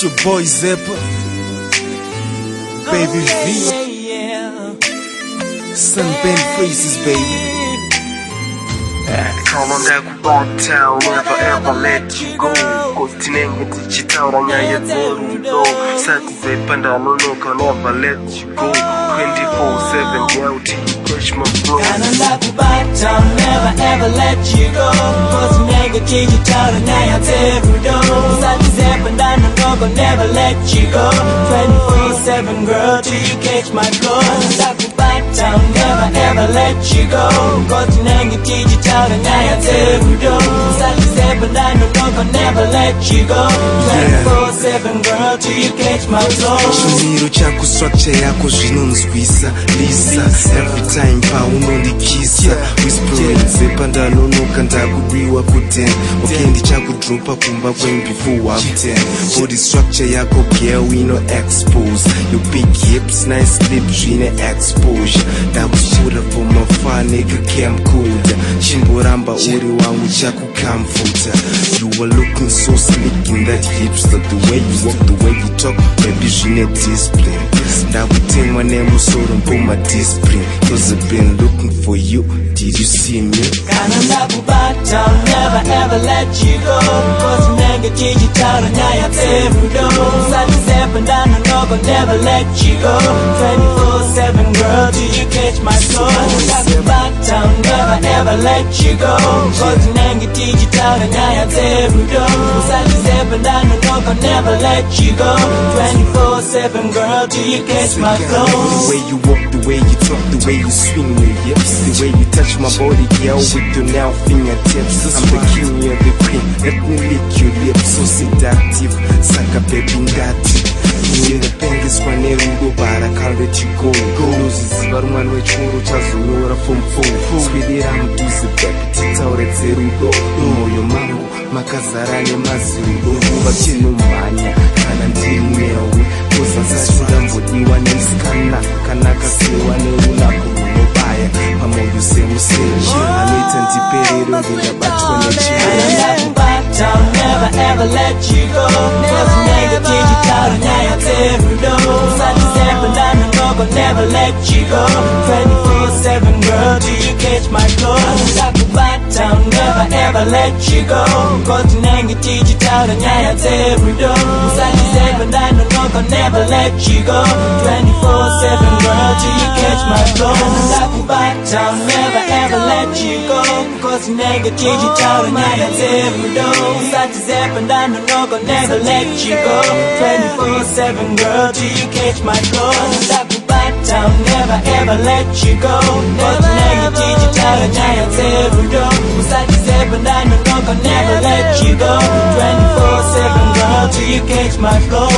It's your boy Zapper, Baby V, Sunbent Faces, baby. Call on ndakubata, never ever let you go. Kotinenge tichitaura nyaya dzerudo. Sati zepanda nonoka, never let you go. 24/7 girl till you catch my flow. Kana ndakubata, never ever let you go. Kotinenge tichitaura nyaya dzerudo. Sati zepanda nonoka, never let you go. 24/7 girl till you catch my flow. Ndakubata, never ever let you go. Kotinenge tichitaura nyaya dzerudo. Sati zepanda nonoka, never let you go. 24/7 girl till you catch my flow. Chimiro chako structure yako zvinonzwisa Lisa, every time paunondikisa whispering Zapper ndanonoka ndakudiwa ku10. Okay, ndichakudropa kumba kwenyu before half 10. Body structure yako girl we no expose. Your big hips, nice lips, zvine exposure. Ndakusura for my fun nigga camcorder. Chimboramba uri wangu chakucomforter. You were looking so slick in that hipster. The way you walk, the way you talk, maybe zvine discipline. Ndakutemwa nemusoro mpoma discipline. Cause I've been looking for you, did you see me? Kana ndakubata, never ever let you go. Cause nenge tichitaura nyaya dzerudo. Sati zepanda nonoka, never let you go. 24/7 girl till you catch my flow. Ndakubata, never ever let you go. Cause nenge tichitaura nyaya dzerudo. Sati zepanda nonoka, never let you go. 24/7 girl till you catch my flow. The way you walk, the way you talk, the way you swing your hips, the way you touch my body, girl, with your now fingertips. I'm the king, you're the queen. Let me lick your lips, so seductive. Saka baby ngati. In the penges kwa nerudo, but I can't let you go. Unoziziva rumwana wechuru chazonyora form 4. Swedera mudhuze baby, titaure dzerudo. Moyo mangu makazara nemazirudo. Nguva chinomhanya kana ndiri newe. Kozasati ndambodiwa nemusikana kana kasewa neunako runobaya pamoyo semuseji anoita ndiperero ndingabatwa ndakubata, never ever let you go. Cause nenge tichitaura nyaya dzerudo. Sati zepanda nonoka, never let you go. 24/7 girl till you catch my flow. Ndakubata, never ever let you go. Cause nenge tichitaura nyaya dzerudo. Sati zepanda nonoka, never let you go. 24/7 girl till you catch my flow. Ndakubata, never ever let you go. Cause nenge tichitaura nyaya dzerudo. Sati zepanda nonoka, never let you go. 24/7 girl till you catch my flow. Ndakubata, never ever let you go. Cause nenge tichitaura nyaya dzerudo. Sati zepanda nonoka, never let you go. 24/7 girl till you catch my flow.